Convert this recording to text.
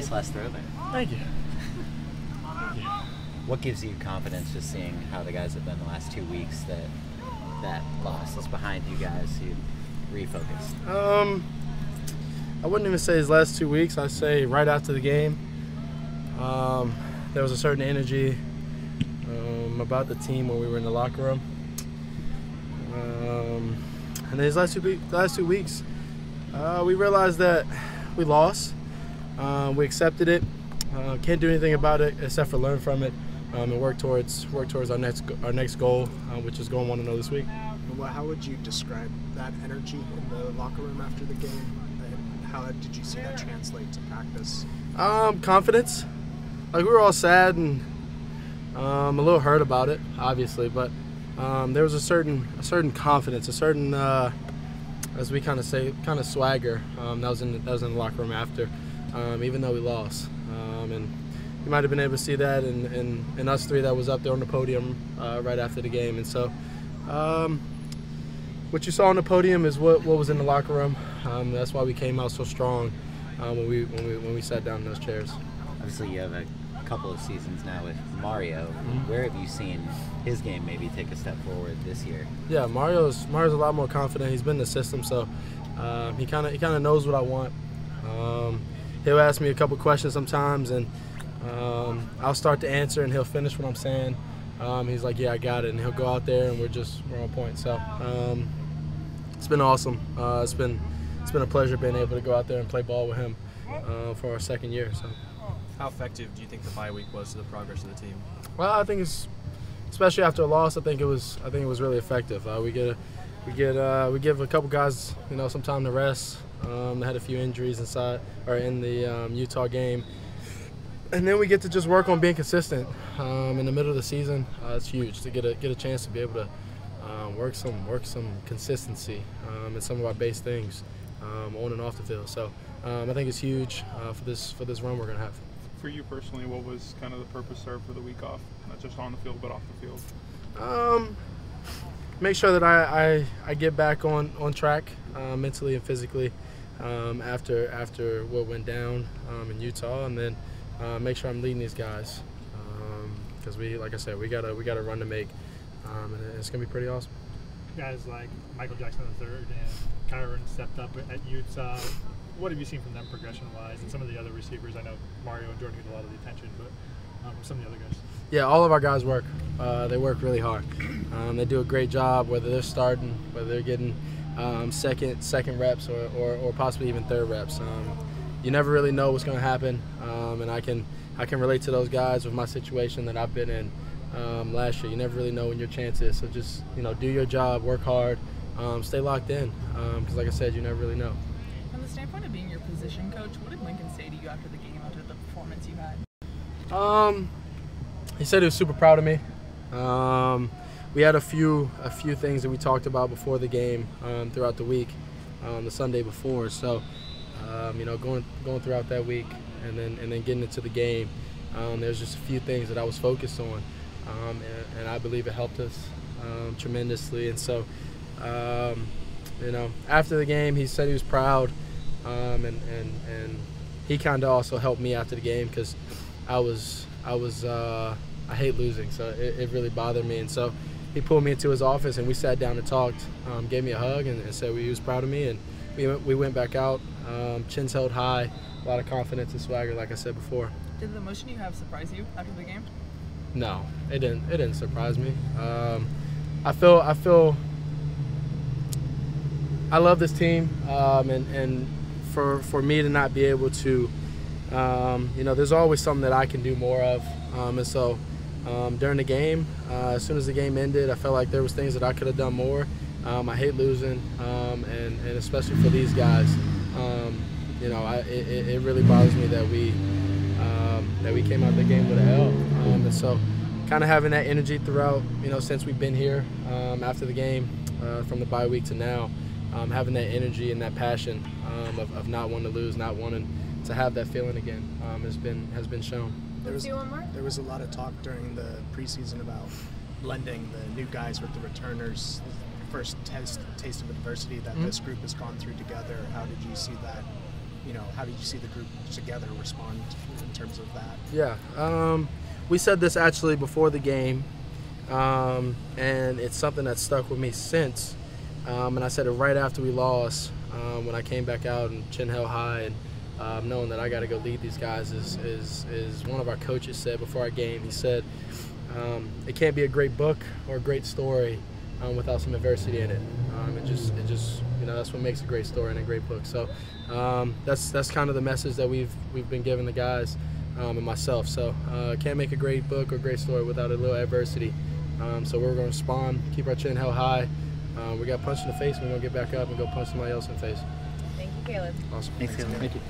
Nice last throw there. Thank you. What gives you confidence just seeing how the guys have been the last 2 weeks that loss is behind you guys? You refocused. I wouldn't even say his last 2 weeks. I'd say right after the game, there was a certain energy about the team when we were in the locker room. And then his last 2 weeks, we realized that we lost. We accepted it. Can't do anything about it except for learn from it and work towards our next goal, which is going 1-0 this week. Well, how would you describe that energy in the locker room after the game? And how did you see that translate to practice? Confidence. Like, we were all sad and a little hurt about it, obviously, but there was a certain confidence, a certain, as we kind of say, kind of swagger that was in the locker room after, even though we lost. And you might have been able to see that in us three that was up there on the podium right after the game. And so what you saw on the podium is what was in the locker room. That's why we came out so strong when we sat down in those chairs. Obviously, you have a couple of seasons now with Mario. Where have you seen his game maybe take a step forward this year? Yeah, Mario's a lot more confident. He's been in the system, so he kind of knows what I want. He'll ask me a couple questions sometimes, and I'll start to answer, and he'll finish what I'm saying. He's like, "Yeah, I got it," and he'll go out there, and we're on point. So it's been awesome. It's been a pleasure being able to go out there and play ball with him for our second year. So. How effective do you think the bye week was to the progress of the team? Well, I think especially after a loss, I think it was really effective. We give a couple guys, some time to rest. They had a few injuries in the Utah game, and then we get to just work on being consistent. In the middle of the season, it's huge to get a chance to be able to work some consistency in some of our base things on and off the field. So I think it's huge for this run we're gonna have. For you personally, what was kind of the purpose served for the week off, not just on the field but off the field? Make sure that I get back on track mentally and physically after what went down in Utah, and then make sure I'm leading these guys because like I said, we got a run to make, and it's gonna be pretty awesome. Guys like Michael Jackson III and Kyron stepped up at Utah. What have you seen from them progression-wise, and some of the other receivers? I know Mario and Jordan get a lot of the attention, but some of the other guys. Yeah, all of our guys work. They work really hard. They do a great job, whether they're starting, whether they're getting second reps, or possibly even third reps. You never really know what's going to happen, and I can relate to those guys with my situation that I've been in last year. You never really know when your chance is, so just do your job, work hard, stay locked in, because like I said, you never really know. From the standpoint of being your position coach, what did Lincoln say to you after the game, after the performance you had? He said he was super proud of me. We had a few things that we talked about before the game throughout the week, the Sunday before. So, going throughout that week and then getting into the game, there's just a few things that I was focused on, and I believe it helped us tremendously. And so, after the game, he said he was proud, and he kind of also helped me after the game because I hate losing, so it really bothered me. And so he pulled me into his office, and we sat down and talked, gave me a hug, and said he was proud of me. And we went back out, chins held high, a lot of confidence and swagger, like I said before. Did the emotion you have surprise you after the game? No, it didn't surprise me. I love this team, and for me to not be able to, there's always something that I can do more of, and so during the game, as soon as the game ended, I felt like there was things that I could have done more. I hate losing, and especially for these guys, it really bothers me that we came out the game with an L, and so kind of having that energy throughout, since we've been here after the game, from the bye week to now. Having that energy and that passion of not wanting to lose, not wanting to have that feeling again, has been shown. There was a lot of talk during the preseason about blending the new guys with the returners. First taste of adversity that this group has gone through together. How did you see that how did you see the group together respond in terms of that? Yeah, we said this actually before the game, and it's something that's stuck with me since. And I said it right after we lost, when I came back out and chin held high, and knowing that I got to go lead these guys, is one of our coaches said before our game. He said, it can't be a great book or a great story without some adversity in it. It just that's what makes a great story and a great book. So that's kind of the message that we've been giving the guys and myself. So can't make a great book or great story without a little adversity. So we're going to respond, keep our chin held high. We got punched in the face, we're going to get back up and go punch somebody else in the face. Thank you, Caleb. Awesome. Thanks, Caleb. Thank you.